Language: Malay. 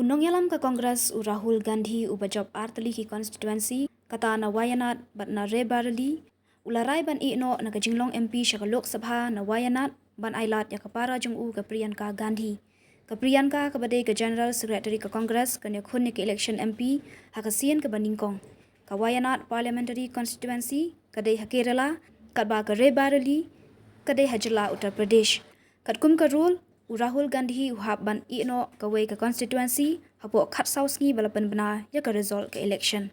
Unong yalam ke Kongres Rahul Gandhi ubajab artali ki constituency kata na Wayanad bat na rebarali ularai ban Iehnoh na kajinglong MP syaka Lok Sabha na Wayanad ban ailat ya kepara jung ke Priyanka Gandhi. Ke Priyanka ke badai ke General Secretary ke Kongres ke Iakhun ke election MP hakasian ke Baningkong. Ke Wayanad Parliamentary Constituency kadai hakirela kat ba ke rebarali kadai hajela Uttar Pradesh. Kat kum ke rule Rahul Gandhi uhap ban Iehnoh kawai ke constituency hapo khat sausngi balapan benar ya ke result ke election.